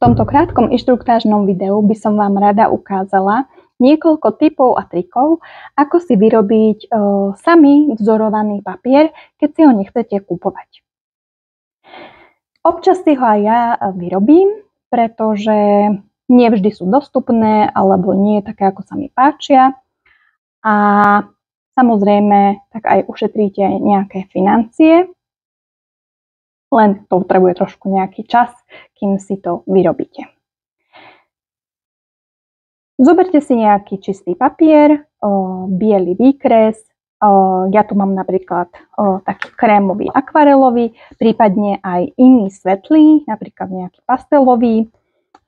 tomto krátkom inštruktážnom videu by som vám rada ukázala niekoľko tipov a trikov, ako si vyrobiť sami vzorovaný papier, keď si ho nechcete kupovať. Občas si ho aj ja vyrobím, pretože nevždy sú dostupné alebo nie také, ako sa mi páčia. A samozrejme, tak aj ušetríte nejaké financie, len to potrebuje trošku nejaký čas, kým si to vyrobíte. Zoberte si nejaký čistý papier, biely výkres, ja tu mám napríklad taký krémový akvarelový, prípadne aj iný svetlý, napríklad nejaký pastelový,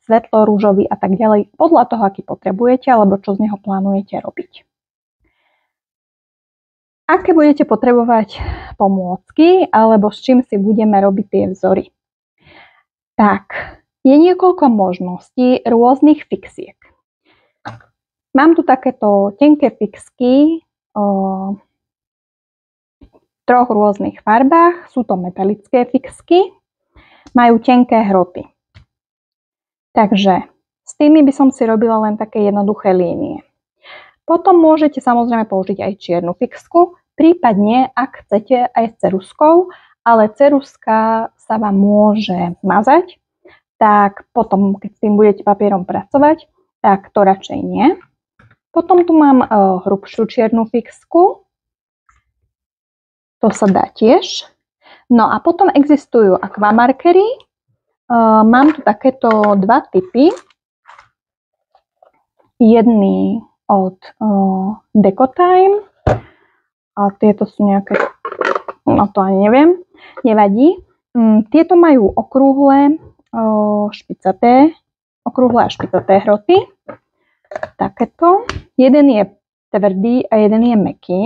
svetlo-ružový a tak ďalej, podľa toho, aký potrebujete alebo čo z neho plánujete robiť. Aké budete potrebovať pomôcky alebo s čím si budeme robiť tie vzory? Tak, je niekoľko možností rôznych fixiek. Mám tu takéto tenké fixky v troch rôznych farbách. Sú to metalické fixky, majú tenké hroty. Takže s tými by som si robila len také jednoduché línie. Potom môžete samozrejme použiť aj čiernu fixku, prípadne ak chcete aj s ceruskou, ale ceruska sa vám môže mazať, tak potom keď s tým budete papierom pracovať, tak to radšej nie. Potom tu mám hrubšiu čiernu fixku, to sa dá tiež. No a potom existujú akvamarkery, mám tu takéto dva typy, jedný od Decotime a tieto sú nejaké, no to ani neviem, nevadí. Tieto majú okrúhle a špicaté hroty, takéto. Jeden je tvrdý a jeden je mäkký.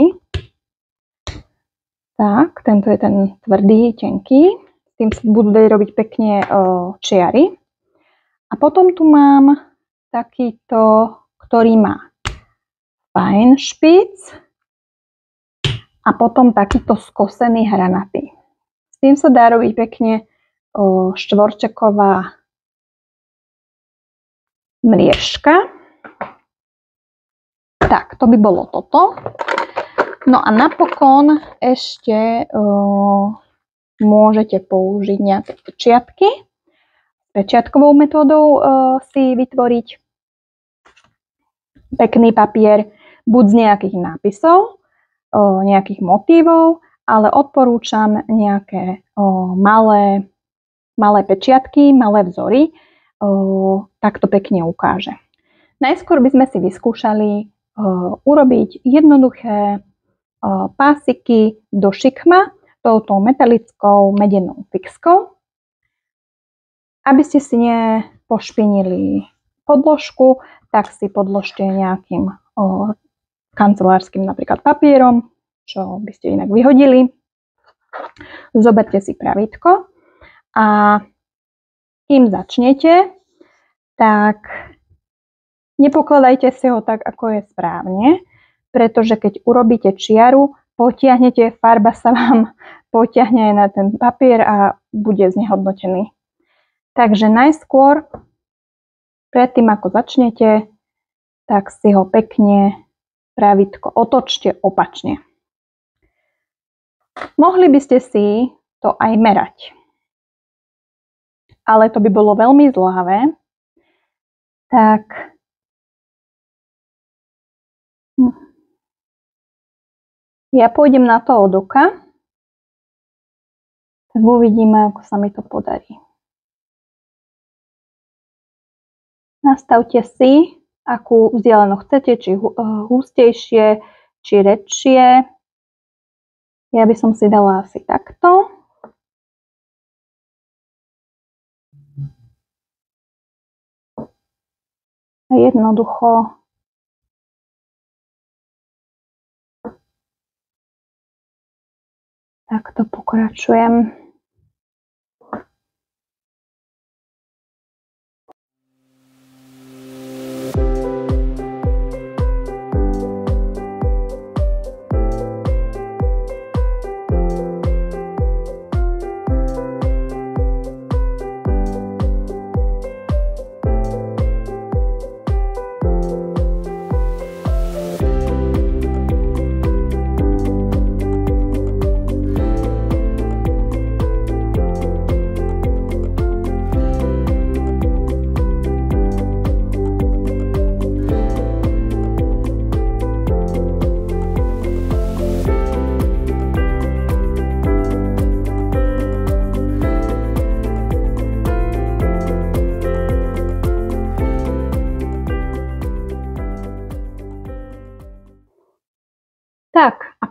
Tak, tento je ten tvrdý, tenký, s tým sa budú dať robiť pekne čiary. A potom tu mám takýto, ktorý má fajn špic a potom takýto skosený hranatý. S tým sa dá robiť pekne štvorčeková mriežka. Tak, to by bolo toto. No a napokon ešte môžete použiť nejaké pečiatky. Pečiatkovou metódou si vytvoriť pekný papier, buď z nejakých nápisov, nejakých motívov, ale odporúčam nejaké malé pečiatky, malé vzory, tak to pekne ukáže. Najskôr by sme si vyskúšali urobiť jednoduché pásiky do šikma touto metalickou medenou fixkou, aby ste si nepošpinili podložku, tak si podložte nejakým kancelárskym napríklad papierom, čo by ste inak vyhodili. Zoberte si pravítko a kým začnete, tak nepokladajte si ho tak, ako je správne, pretože keď urobíte čiaru, potiahnete, farba sa vám potiahne aj na ten papier a bude znehodnotený. Takže najskôr, predtým ako začnete, tak si ho pekne pravítko otočte opačne. Mohli by ste si to aj merať, ale to by bolo veľmi zdĺhavé, tak ja pôjdem na to od oka, tak uvidíme, ako sa mi to podarí. Nastavte si, akú vzdialenosť chcete, či hustejšie, či redšie. Ja by som si dala asi takto. A jednoducho takto pokračujem.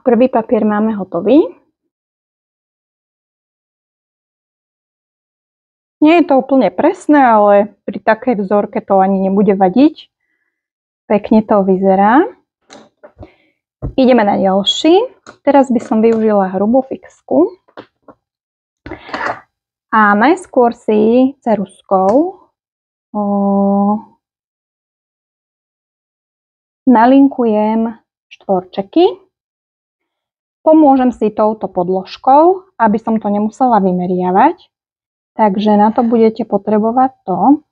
prvý papier máme hotový. Nie je to úplne presné, ale pri takej vzorke to ani nebude vadiť. Pekne to vyzerá. Ideme na ďalší. Teraz by som využila hrubú fixku. A najskôr si ceruzkou nalinkujem štvorčeky. Pomôžem si touto podložkou, aby som to nemusela vymeriavať. Takže na to budete potrebovať to.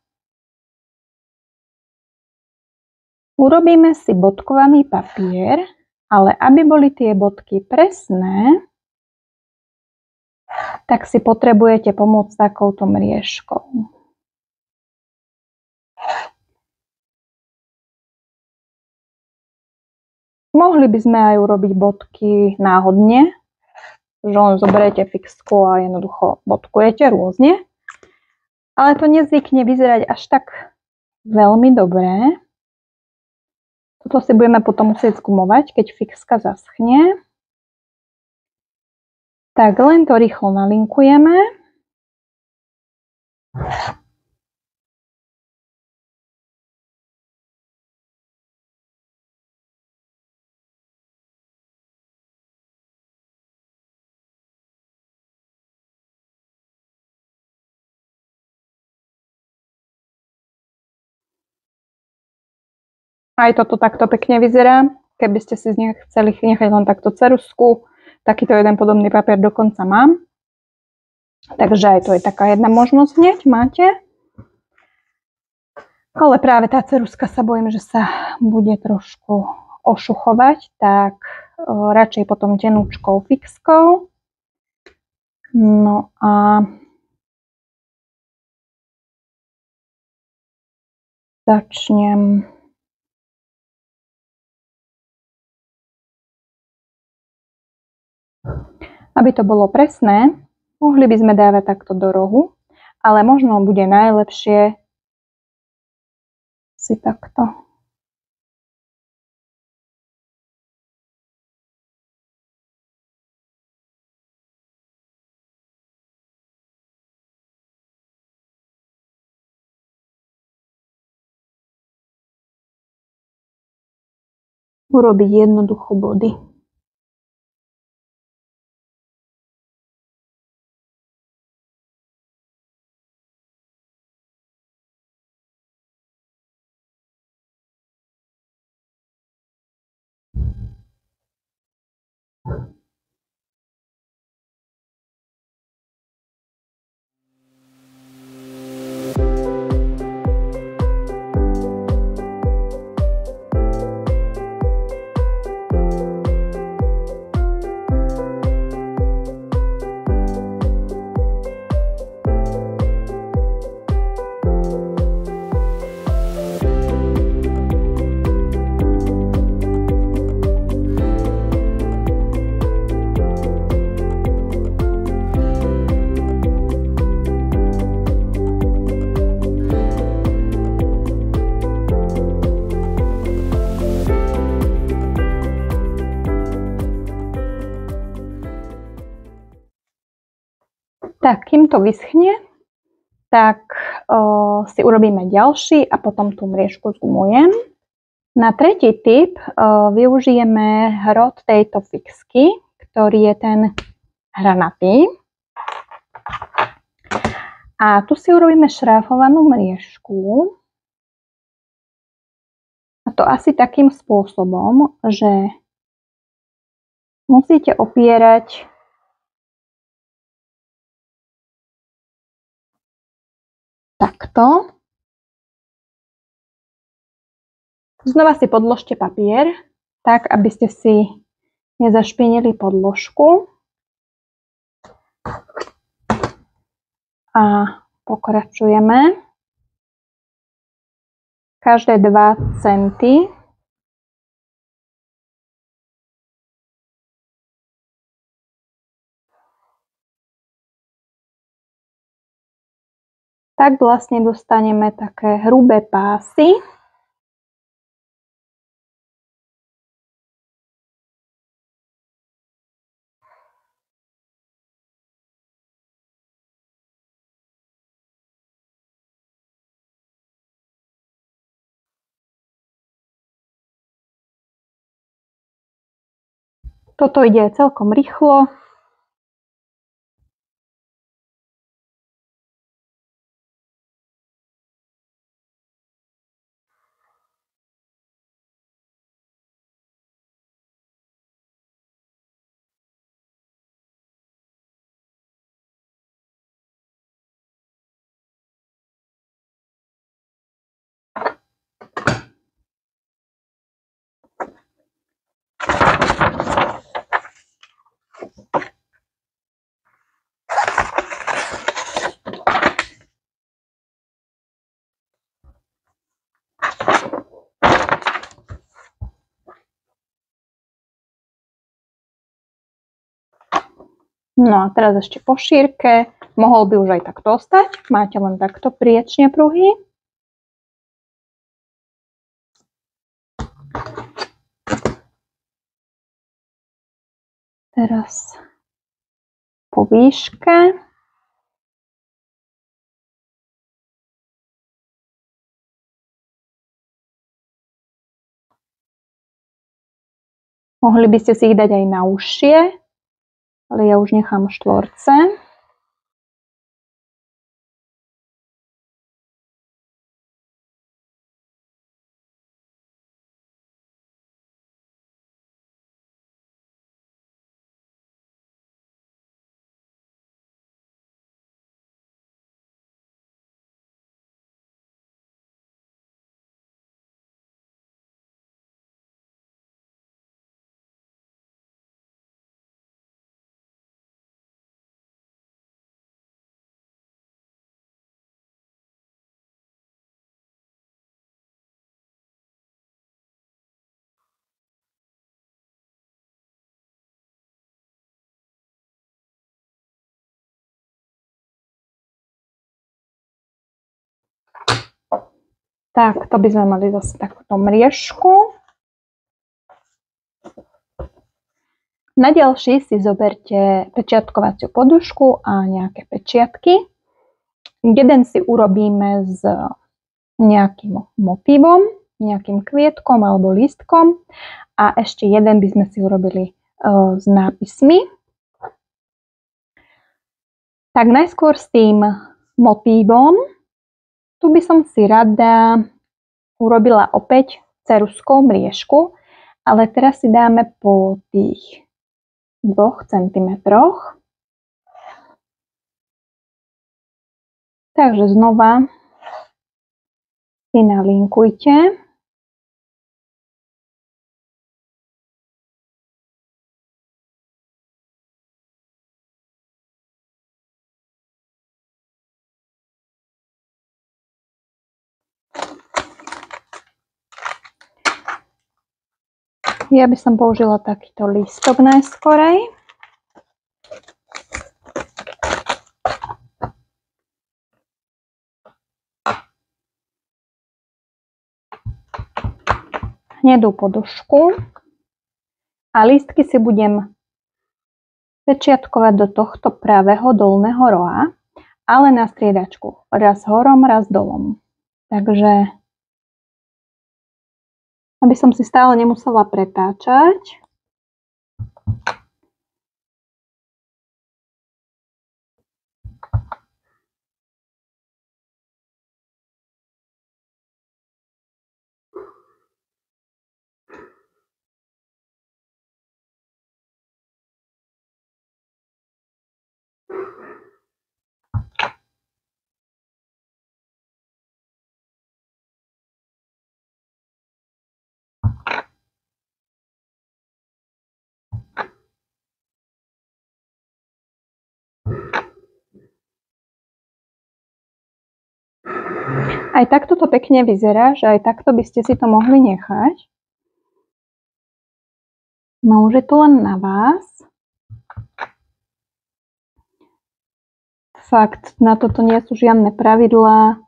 Urobíme si bodkovaný papier, ale aby boli tie bodky presné, tak si potrebujete pomôcť takouto mriežkou. Mohli by sme aj urobiť bodky náhodne, že len zoberiete fixku a jednoducho bodkujete rôzne, ale to nezvykne vyzerať až tak veľmi dobré. Toto si budeme potom musieť zgumovať, keď fixka zaschne. Tak len to rýchlo nalinkujeme. Aj toto takto pekne vyzerá. Keby ste si z nej chceli nechať len takto ceruzku, takýto jeden podobný papier dokonca mám. Takže aj to je taká jedna možnosť hneď máte. Ale práve tá ceruzka sa bojím, že sa bude trošku ošuchovať, tak radšej potom tenúčkou fixkou. No a začnem aby to bolo presné, mohli by sme dávať takto do rohu, ale možno bude najlepšie si takto. Urobiť jednoducho body. Tak, kým to vyschne, tak si urobíme ďalší a potom tú mriežku zgumujem. Na tretí typ využijeme hrot tejto fixky, ktorý je ten hranatý. A tu si urobíme šráfovanú mriežku. A to asi takým spôsobom, že musíte opierať takto. Znova si podložte papier, tak aby ste si nezašpinili podložku. A pokračujeme. Každé 2 cm tak vlastne dostaneme také hrubé pásy. Toto ide celkom rýchlo. No a teraz ešte po šírke. Mohol by už aj takto ostať. Máte len takto priečne pruhy. Teraz po výške. Mohli by ste si ich dať aj na užšie, ale ja už nechám štvorce. Tak, to by sme mali zase takúto mriežku. Na ďalší si zoberte pečiatkovaciu podušku a nejaké pečiatky. Jeden si urobíme s nejakým motívom, nejakým kvietkom alebo lístkom a ešte jeden by sme si urobili s nápismi. Tak najskôr s tým motívom. Tu by som si rada urobila opäť ceruskou mriežku, ale teraz si dáme po tých 2 cm. Takže znova si nalinkujte. Ja by som použila takýto lístok najskorej. Hnedú podušku a lístky si budem pečiatkovať do tohto pravého dolného roha, ale na striedačku. Raz horom, raz dolom. Takže aby som si stále nemusela pretáčať. Aj takto to pekne vyzerá, že aj takto by ste si to mohli nechať. No už je to len na vás. Fakt, na toto nie sú žiadne pravidlá.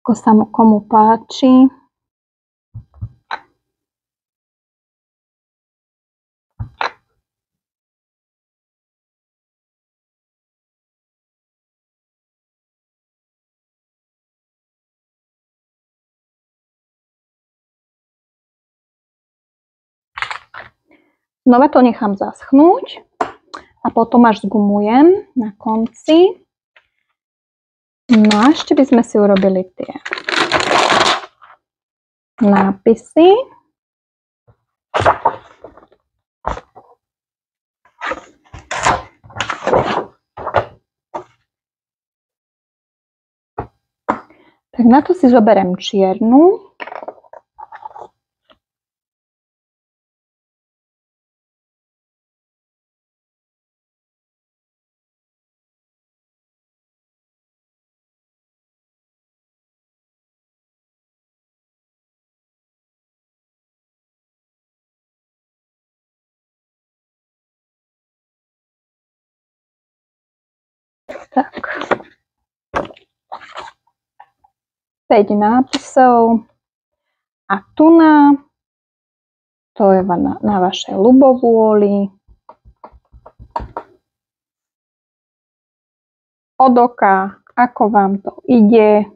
Ako sa komu páči. Znova to nechám zaschnúť a potom až zgumujem na konci. No a ešte by sme si urobili tie nápisy. Tak na to si zoberiem čiernu. Tak. 5 nápisov. A tuna, to je na vašej ľubovôli. Od oka, ako vám to ide.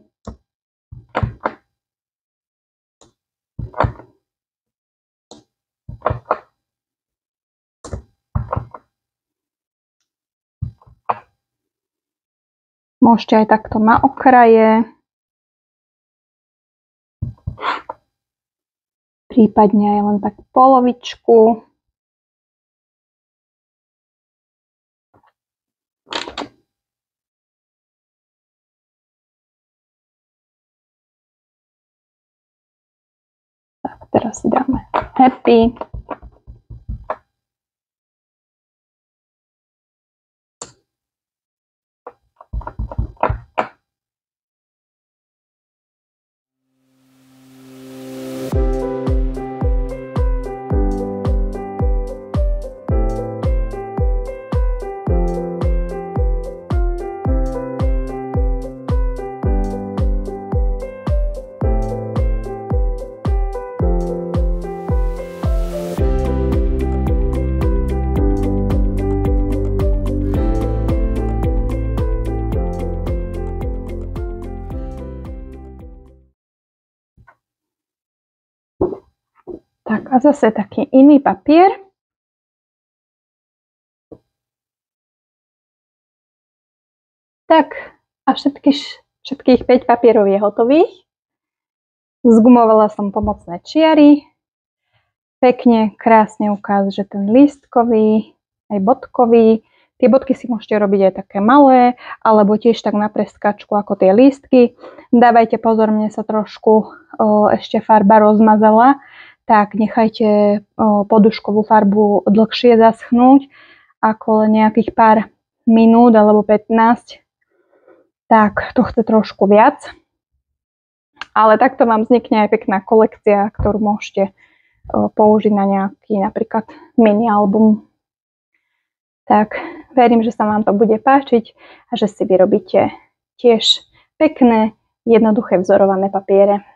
Môžete aj takto na okraje. Prípadne aj len tak polovičku. Tak, teraz si dáme happy. Tak a zase taký iný papier. Tak a všetkých 5 papierov je hotových. Zgumovala som pomocné čiary. Pekne, krásne ukáže, že ten lístkový, aj bodkový. Tie bodky si môžete robiť aj také malé, alebo tiež tak na preskačku ako tie lístky. Dávajte pozor, mne sa trošku ešte farba rozmazala. Tak nechajte poduškovú farbu dlhšie zaschnúť, ako len nejakých pár minút alebo 15. Tak to chce trošku viac. Ale takto vám vznikne aj pekná kolekcia, ktorú môžete použiť na nejaký napríklad mini album. Tak verím, že sa vám to bude páčiť a že si vyrobíte tiež pekné, jednoduché vzorované papiere.